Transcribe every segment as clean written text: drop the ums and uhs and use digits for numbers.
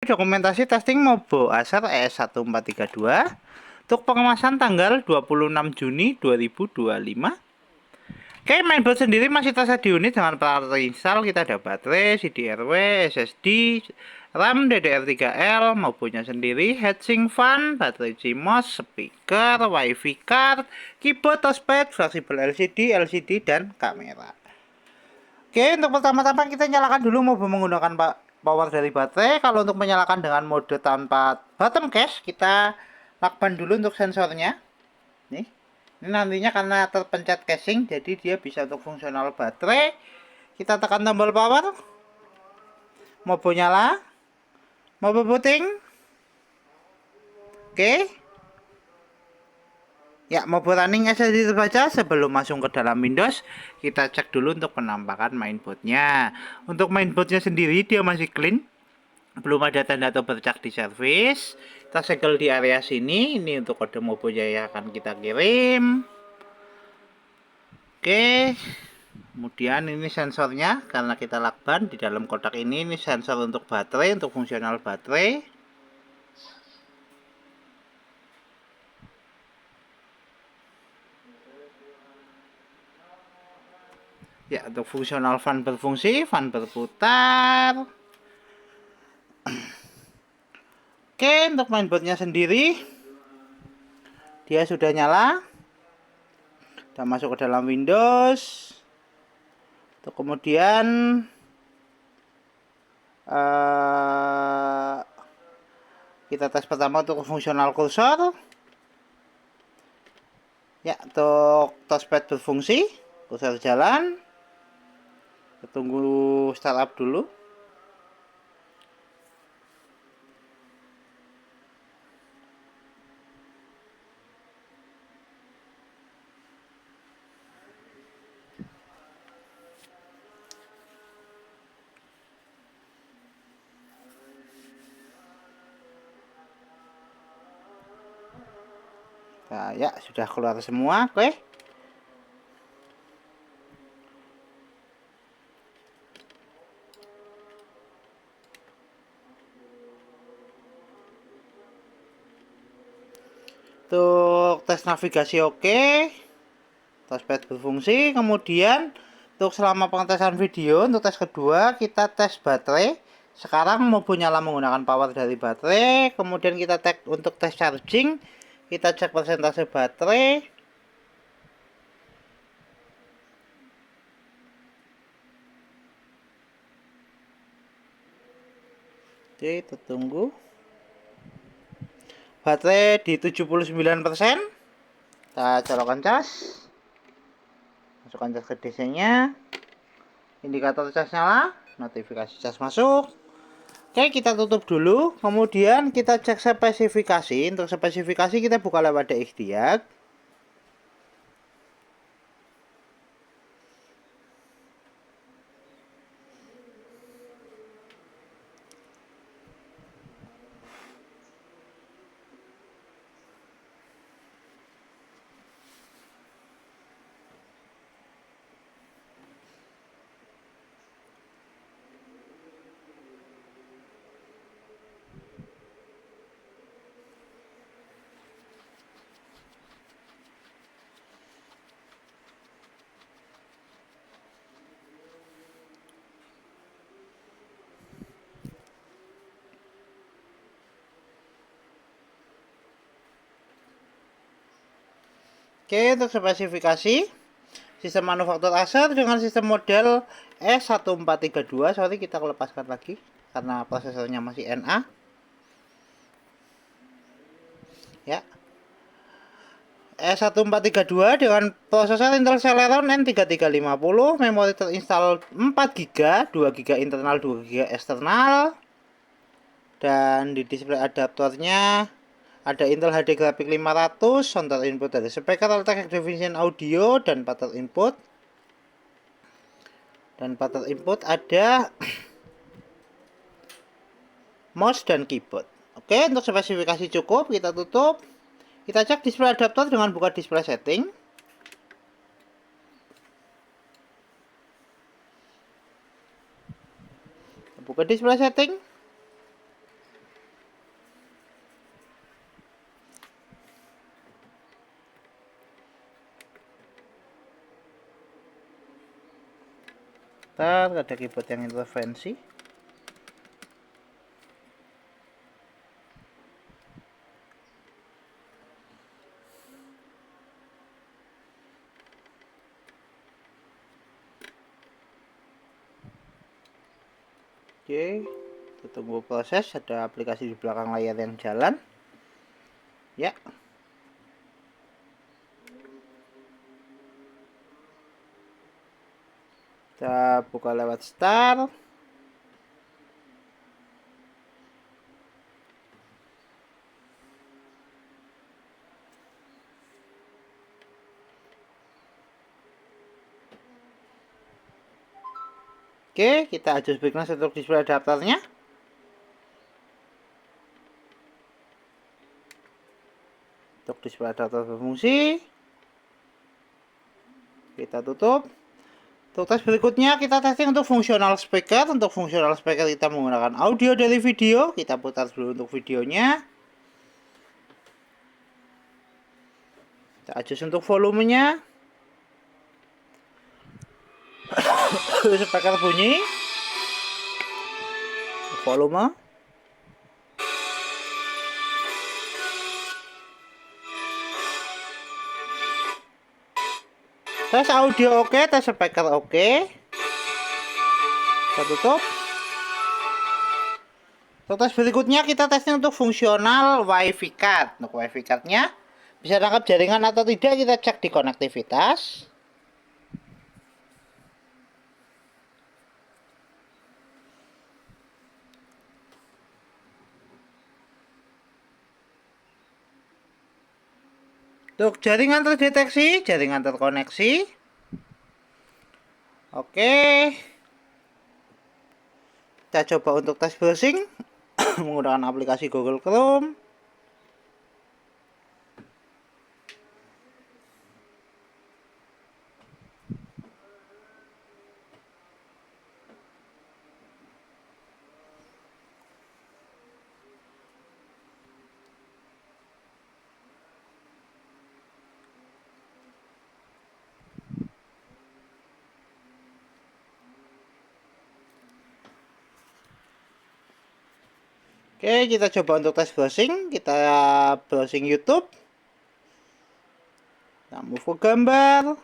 Dokumentasi testing Mobo Acer ES1432 untuk pengemasan tanggal 26 Juni 2025. Oke, mainboard sendiri masih tersedia di unit dengan peralatan install. Kita ada baterai, CD-RW, SSD, RAM DDR3L, Mobonya sendiri, heatsink fan, baterai CMOS, speaker, wifi card, keyboard, touchpad, fleksibel LCD, dan kamera. Oke, untuk pertama-tama kita nyalakan dulu Mobo menggunakan power dari baterai. Kalau untuk menyalakan dengan mode tanpa bottom case, kita lakban dulu untuk sensornya. Nih, ini nantinya karena terpencet casing, jadi dia bisa untuk fungsional baterai. Kita tekan tombol power, Mobo nyala, Mobo booting. Oke. Ya, Mobo running SSD terbaca. Sebelum masuk ke dalam Windows, kita cek dulu untuk penampakan mainboardnya. Untuk mainboardnya sendiri dia masih clean, belum ada tanda atau bercak di servis. Kita segel di area sini. Ini untuk kode Mobo yang akan kita kirim. Oke. Kemudian ini sensornya, karena kita lakban di dalam kotak ini sensor untuk baterai, untuk fungsional baterai. Ya, untuk fungsional fan berfungsi, fan berputar. Oke, untuk mainboardnya sendiri dia sudah nyala. Kita masuk ke dalam Windows. Untuk kemudian kita tes pertama untuk fungsional kursor. Ya, untuk touchpad berfungsi, kursor jalan. Kita tunggu startup dulu. Nah, ya sudah keluar semua. Oke. Untuk tes navigasi oke. Touchpad berfungsi. Kemudian untuk selama pengetesan video, untuk tes kedua kita tes baterai. Sekarang Mobo nyala menggunakan power dari baterai. Kemudian kita cek untuk tes charging. Kita cek persentase baterai. Oke, kita tunggu. Baterai di 79%. Kita colokkan cas. Masukkan cas ke DC-nya. Indikator cas nyala, notifikasi cas masuk. Oke, kita tutup dulu. Kemudian kita cek spesifikasi. Untuk spesifikasi kita buka lewat DXDiag. Oke, untuk spesifikasi sistem manufaktur Acer dengan sistem model E1432. Sorry, kita lepaskan lagi karena prosesornya masih NA. Ya. E1432 dengan prosesor Intel Celeron N3350, memori terinstall 4GB, 2GB internal, 2GB eksternal. Dan di display adaptornya ada Intel HD Graphics 500, sound input dari speaker Altec Definition Audio dan pattern input. Dan pattern input ada mouse dan keyboard. Oke, untuk spesifikasi cukup, kita tutup. Kita cek display adaptor dengan buka display setting. Buka display setting. Ntar ada keyboard yang intervensi. Oke, kita tunggu proses. Ada aplikasi di belakang layar yang jalan. Ya. Kita buka lewat start. Oke, kita adjust brightness untuk display adapternya. Untuk display adapter berfungsi. Kita tutup. Untuk tes berikutnya kita testing untuk fungsional speaker. Untuk fungsional speaker kita menggunakan audio dari video. Kita putar dulu untuk videonya. Kita adjust untuk volumenya. Speaker bunyi. Volume. Tes audio oke, tes speaker oke. Kita tutup. Untuk tes berikutnya kita testing untuk fungsional WiFi card. Untuk WiFi cardnya bisa tangkap jaringan atau tidak, kita cek di konektivitas. Untuk jaringan terdeteksi, jaringan terkoneksi. Oke. Kita coba untuk tes browsing menggunakan aplikasi Google Chrome. Oke, kita coba untuk tes browsing. Kita browsing YouTube. Kita move ke gambar.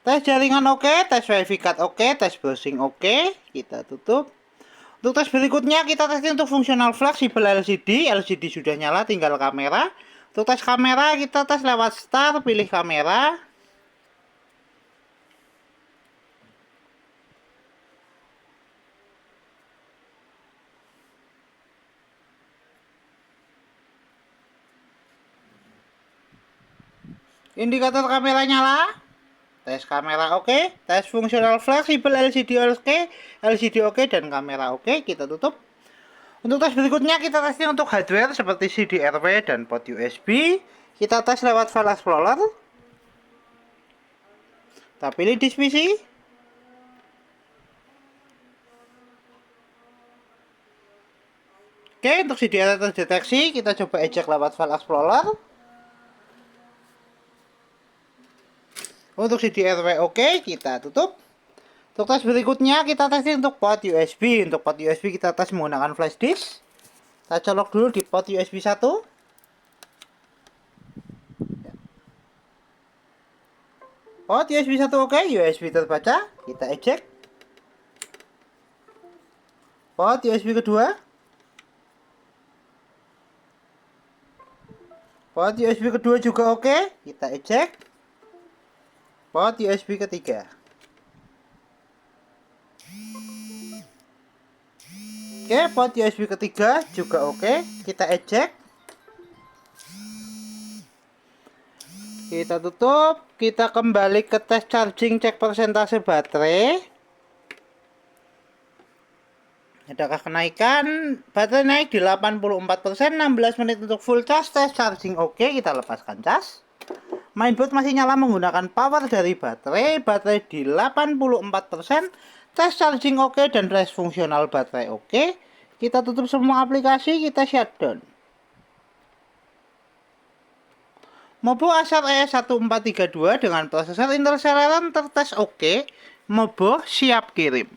Tes jaringan oke, tes wifi card oke, tes browsing oke. Kita tutup. Untuk tes berikutnya kita testing untuk fungsional fleksibel LCD. LCD sudah nyala, tinggal kamera. Untuk tes kamera kita tes lewat start, pilih kamera. Indikator kamera nyala. Tes kamera oke, tes fungsional fleksibel LCD oke, LCD oke, dan kamera oke. Kita tutup. Untuk tes berikutnya kita testing untuk hardware seperti CD-RW dan port USB. Kita tes lewat File Explorer. Kita pilih disk PC. Oke, untuk CD-RW terdeteksi, kita coba eject lewat File Explorer. Untuk CD-RW oke, kita tutup. Untuk tes berikutnya kita testing untuk port USB. Untuk port USB kita tes menggunakan flash disk. Kita colok dulu di port USB 1. Port USB 1 oke, USB terbaca. Kita eject. Port USB kedua. Port USB kedua juga oke, kita eject. Port USB ketiga. Oke, port USB ketiga juga oke, kita eject. Kita tutup, kita kembali ke tes charging, cek persentase baterai. Adakah kenaikan? Baterai naik di 84%, 16 menit untuk full charge, tes charging oke, kita lepaskan cas. Mainboard masih nyala menggunakan power dari baterai di 84%, tes charging oke, dan tes fungsional baterai oke. Kita tutup semua aplikasi, kita shutdown. Mobo Acer ES1432 dengan prosesor Intel Celeron tertes oke, Mobo siap kirim.